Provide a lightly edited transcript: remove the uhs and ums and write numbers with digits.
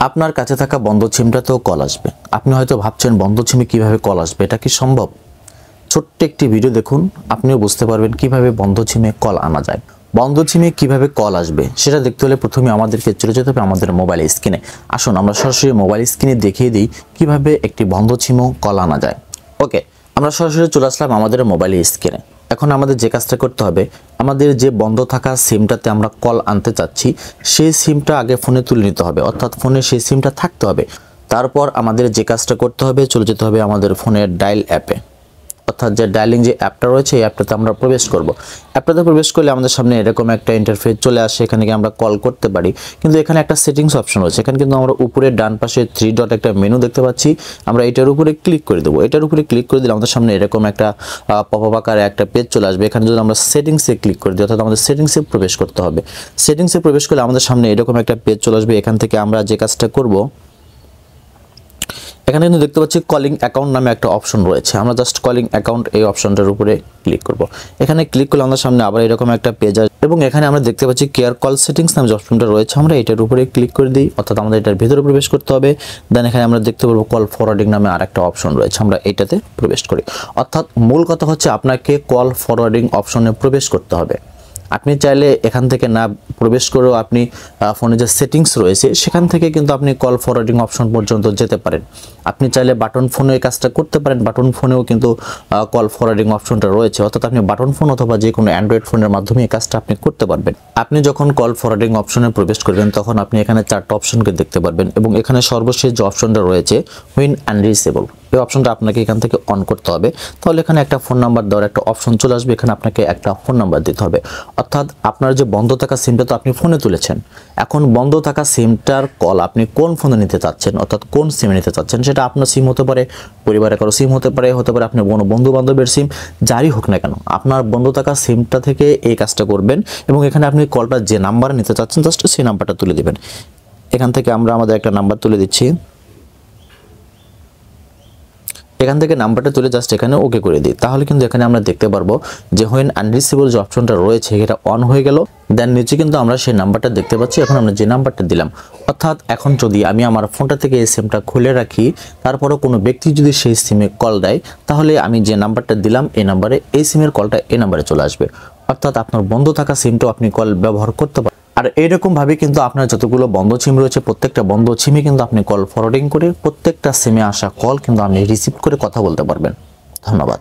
আপনার কাছে থাকা বন্ধ সিমটাতেও কল আসবে। আপনি হয়তো ভাবছেন বন্ধ সিমে কিভাবে কল আসবে, এটা কি সম্ভব? ছোট্ট একটি ভিডিও দেখুন, আপনিও বুঝতে পারবেন কিভাবে বন্ধ সিমে কল আনা যায়। বন্ধ সিমে কিভাবে কল আসবে সেটা দেখতে হলে প্রথমে আমাদেরকে চলে যেতে হবে আমাদের মোবাইল স্ক্রিনে। আসুন আমরা সরাসরি মোবাইল স্ক্রিনে দেখিয়ে দিই কিভাবে একটি বন্ধ সিমেও কল আনা যায়। ওকে, আমরা সরাসরি চলে আসলাম আমাদের মোবাইল স্ক্রিনে। এখন আমাদের যে কাজটা করতে হবে, আমাদের যে বন্ধ থাকা সিমটাতে আমরা কল আনতে চাচ্ছি সেই সিমটা আগে ফোনে তুলে নিতে হবে, অর্থাৎ ফোনে সেই সিমটা থাকতে হবে। তারপর আমাদের যে কাজটা করতে হবে, চলে যেতে হবে আমাদের ফোনের ডায়াল অ্যাপে, অর্থাৎ যে ডায়ালিং যে অ্যাপটা রয়েছে এই অ্যাপটাতে আমরা প্রবেশ করব। অ্যাপটাতে প্রবেশ করলে আমাদের সামনে এরকম একটা ইন্টারফেস চলে আসে, এখানে গিয়ে আমরা কল করতে পারি। কিন্তু এখানে একটা সেটিংস অপশন রয়েছে, এখানে কিন্তু আমরা উপরে ডান পাশে 3 ডট একটা মেনু দেখতে পাচ্ছি, আমরা এটার উপরে ক্লিক করে দেবো। এটার উপরে ক্লিক করে দিলে আমাদের সামনে এরকম একটা পপআপ আকারে একটা পেজ চলে আসবে। এখানে যদি আমরা সেটিংসে ক্লিক করে দিই, অর্থাৎ আমাদের সেটিংসে প্রবেশ করতে হবে। সেটিংসে প্রবেশ করলে আমাদের সামনে এরকম একটা পেজ চলে আসবে। এখান থেকে আমরা যে কাজটা করব, এখানে কিন্তু দেখতে পাচ্ছি কলিং অ্যাকাউন্ট নামে একটা অপশন রয়েছে। আমরা জাস্ট কলিং অ্যাকাউন্ট এই অপশনটার উপরে ক্লিক করব। এখানে ক্লিক করলে আমাদের সামনে আবার এরকম একটা পেজ আসবে এবং এখানে আমরা দেখতে পাচ্ছি কেয়ার কল সেটিংস নামে যে অপশনটা রয়েছে, আমরা এটার উপরে ক্লিক করে দিই, অর্থাৎ আমাদের এটার ভিতরে প্রবেশ করতে হবে। দেন এখানে আমরা দেখতে পারবো কল ফরওয়ার্ডিং নামে আরেকটা অপশন রয়েছে, আমরা এটাতে প্রবেশ করি। অর্থাৎ মূল কথা হচ্ছে আপনাকে কল ফরওয়ার্ডিং অপশনে প্রবেশ করতে হবে। আপনি চাইলে এখান থেকে না প্রবেশ করেও আপনি ফোনে যে সেটিংস রয়েছে সেখান থেকে কিন্তু আপনি কল ফরওয়ার্ডিং অপশন পর্যন্ত যেতে পারেন। আপনি চাইলে বাটন ফোনে এই কাজটা করতে পারেন, বাটন ফোনেও কিন্তু কল ফরওয়ার্ডিং অপশনটা রয়েছে, অর্থাৎ আপনি বাটন ফোন অথবা যে কোনো অ্যান্ড্রয়েড ফোনের মাধ্যমে এই কাজটা আপনি করতে পারবেন। আপনি যখন কল ফরওয়ার্ডিং অপশনে প্রবেশ করবেন তখন আপনি এখানে 4টা অপশনকে দেখতে পারবেন এবং এখানে সর্বশেষ যে অপশনটা রয়েছে হুইন আনরিচেবল, এই অপশনটা আপনাকে এখান থেকে অন করতে হবে। তাহলে এখানে একটা ফোন নাম্বার দেওয়ার একটা অপশন চলে আসবে, এখানে আপনাকে একটা ফোন নাম্বার দিতে হবে। অর্থাৎ আপনার যে বন্ধ থাকা সিমটা তো আপনি ফোনে তুলেছেন, এখন বন্ধ থাকা সিমটার কল আপনি কোন ফোনে নিতে চাচ্ছেন, অর্থাৎ কোন সিমে নিতে চাচ্ছেন, সেটা আপনার সিম হতে পারে, পরিবারের কারো সিম হতে পারে, আপনার কোনো বন্ধু বান্ধবের সিম, যারই হোক না কেন আপনার বন্ধ থাকা সিমটা থেকে এই কাজটা করবেন এবং এখানে আপনি কলটা যে নাম্বারে নিতে চাচ্ছেন জাস্ট সেই নাম্বারটা তুলে দিবেন। এখান থেকে আমরা আমাদের একটা নাম্বার তুলে দিচ্ছি, এখান থেকে নাম্বারটা তুলে জাস্ট এখানে ওকে করে দিই। তাহলে কিন্তু এখানে আমরা দেখতে পারবো যে হোয়েন আনরিচেবল যে অপশনটা রয়েছে এটা অন হয়ে গেল। দেন নিচে কিন্তু আমরা সেই নাম্বারটা দেখতে পাচ্ছি, এখন আমরা যে নাম্বারটা দিলাম, অর্থাৎ এখন যদি আমি আমার ফোনটা থেকে এই সিমটা খুলে রাখি তারপরও কোনো ব্যক্তি যদি সেই সিমে কল দেয় তাহলে আমি যে নাম্বারটা দিলাম এই নাম্বারে এই সিমের কলটা এই নাম্বারে চলে আসবে। অর্থাৎ আপনার বন্ধ থাকা সিমটাও আপনি কল ব্যবহার করতে পারেন। আর এইরকম ভাবে কিন্তু আপনার যতগুলো বন্ধ সিম রয়েছে প্রত্যেকটা বন্ধ সিমে কিন্তু আপনি কল ফরওয়ার্ডিং করে প্রত্যেকটা সিমে আসা কল কিন্তু আপনি রিসিভ করে কথা বলতে পারবেন। ধন্যবাদ।